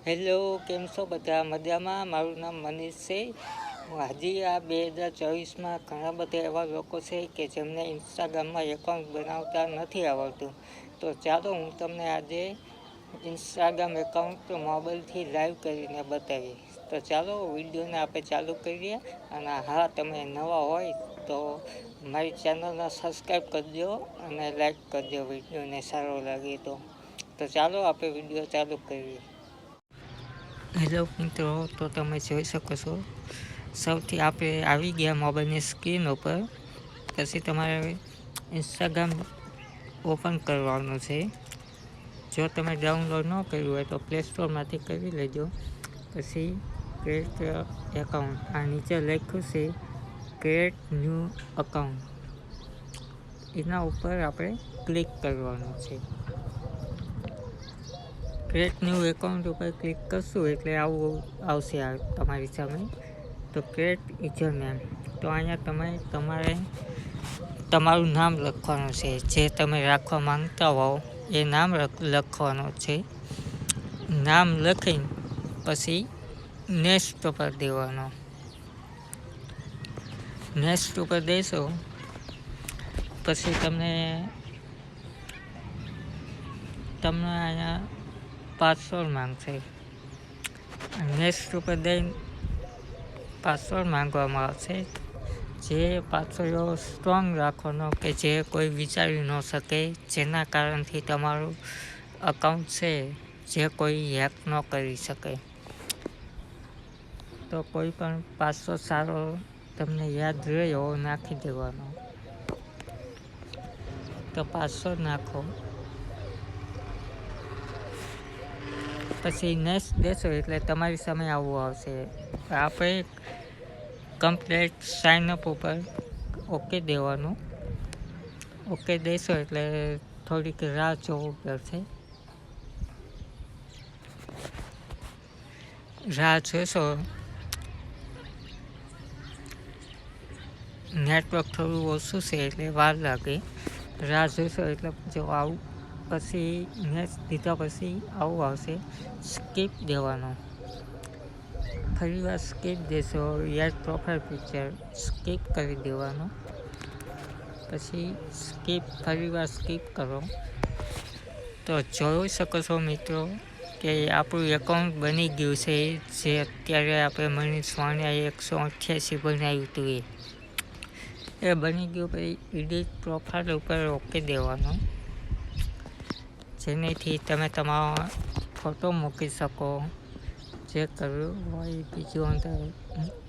Hello, કેમ છો બધા? મજામાં? મારું નામ મનીષ છે. હજી આ 2024માં ઘણા બધા એવા લોકો છે કે જેમને ઇન્સ્ટાગ્રામમાં એકાઉન્ટ બનાવતા નથી આવડતું. તો ચાલો હું તમને આજે ઇન્સ્ટાગ્રામ એકાઉન્ટ મોબાઈલથી લાઈવ કરીને બતાવીશ. તો ચાલો વિડીયોને આપણે ચાલુ કરીએ. અને હા, તમે નવા હોય તો મારી ચેનલને સબસ્ક્રાઈબ કરજો અને લાઈક કરજો વિડીયોને સારો લાગે તો ચાલો આપણે વિડીયો ચાલુ કરીએ. હેલો મિત્રો, તો તમે જોઈ શકો છો સૌથી આપણે આવી ગયા મોબાઈલની સ્ક્રીન ઉપર. પછી તમારે ઇન્સ્ટાગ્રામ ઓપન કરવાનું છે. જો તમે ડાઉનલોડ ન કર્યું હોય તો પ્લે સ્ટોરમાંથી કરી લેજો. પછી ક્રિએટ એકાઉન્ટ, આ નીચે લખ્યું છે ક્રિએટ ન્યૂ અકાઉન્ટ, એના ઉપર આપણે ક્લિક કરવાનું છે. ક્રિએટ ન્યૂ એકાઉન્ટ ઉપર ક્લિક કરશું એટલે આવું આવશે તમારી સામે. તો ક્રિએટ યુઝર નેમ, તો અહીંયા તમારે તમારું નામ લખવાનું છે. જે તમે રાખવા માંગતા હોવ એ નામ લખવાનું છે. નામ લખી પછી નેક્સ્ટ ઉપર દેવાનો. નેક્સ્ટ ઉપર દેશો પછી તમને અહીંયા પાસવર્ડ માંગશે. નેક્સ્ટ ઉપર દઈને પાસવર્ડ માંગવામાં આવશે. જે પાસવર્ડ સ્ટ્રોંગ રાખવાનો કે જે કોઈ વિચારી ન શકે, જેના કારણથી તમારું અકાઉન્ટ છે જે કોઈ હેક ન કરી શકે. તો કોઈ પણ પાસવર્ડ સારો તમને યાદ રહ્યો નાખી દેવાનો. તો પાસવર્ડ નાખો પછી નેક્સ્ટ દેશો એટલે તમારી સામે આવું આવશે. આપણે કમ્પ્લીટ સાઇનઅપ ઉપર ઓકે દેવાનું. ઓકે દેશો એટલે થોડીક રાહ જોવું પડશે. રાહ જોશો, નેટવર્ક થોડું ઓછું છે એટલે વાર લાગે. રાહ જોશો એટલે જો આવું પછી નેક્સ્ટ દીધા પછી આવું આવશે, સ્કીપ દેવાનો. ફરી વાર સ્કીપ દેશો, યાર પ્રોફાઇલ પિક્ચર સ્કીપ કરી દેવાનો. પછી ફરી વાર સ્કીપ કરો. તો જોઈ શકો છો મિત્રો કે આપણું એકાઉન્ટ બની ગયું છે. જે અત્યારે આપણે મનીષ વાણિયાએ 188 બનાવ્યું હતું એ બની ગયું. પછી એડિટ પ્રોફાઇલ ઉપર ઓકે દેવાનો, જેનેથી તમે તમારો ફોટો મૂકી શકો. જે કરવું હોય બીજું અંદર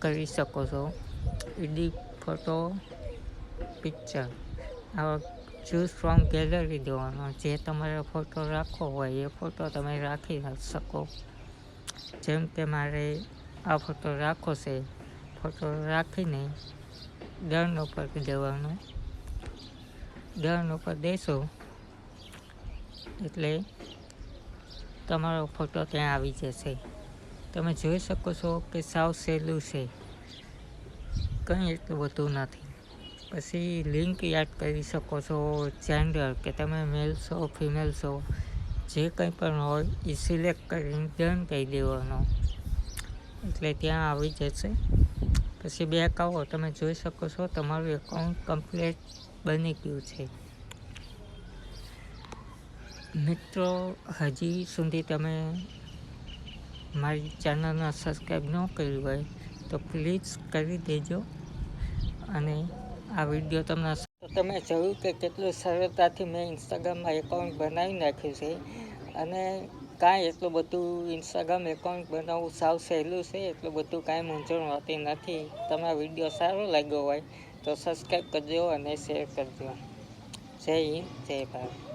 કરી શકો છો. એડિટ ફોટો પિક્ચર, આવા ચૂઝ ફ્રોમ ગેલેરી દેવાનો. જે તમારે ફોટો રાખવો હોય એ ફોટો તમે રાખી શકો. જેમ કે મારે આ ફોટો રાખવો છે, ફોટો રાખીને ડન ઉપર દેવાનું. ડન ઉપર દેશો એટલે તમારો ફોટો ત્યાં આવી જશે. તમે જોઈ શકો છો કે સાવ સહેલું છે, કંઈ એટલું બધું નથી. પછી લિંક યાદ કરી શકો છો. જેન્ડર, કે તમે મેલ છો ફિમેલ છો, જે કંઈ પણ હોય એ સિલેક્ટ કરીને ડન કહી દેવાનો એટલે ત્યાં આવી જશે. પછી બેક આવો, તમે જોઈ શકો છો તમારું એકાઉન્ટ કમ્પ્લીટ બની ગયું છે. મિત્રો, હજી સુધી તમે મારી ચેનલને સબસ્ક્રાઈબ ન કર્યું હોય તો પ્લીઝ કરી દેજો. અને આ વિડીયો તમે જોયું કે કેટલું સરળતાથી મેં ઇન્સ્ટાગ્રામમાં એકાઉન્ટ બનાવી નાખ્યું છે. અને કાંઈ એટલું બધું ઇન્સ્ટાગ્રામ એકાઉન્ટ બનાવવું સાવ સહેલું છે. એટલું બધું કાંઈ મૂંઝવણ હોતી નથી. તમારો વિડીયો સારો લાગ્યો હોય તો સબસ્ક્રાઈબ કરજો અને શેર કરજો. જય હિન્દ, જય ભારત.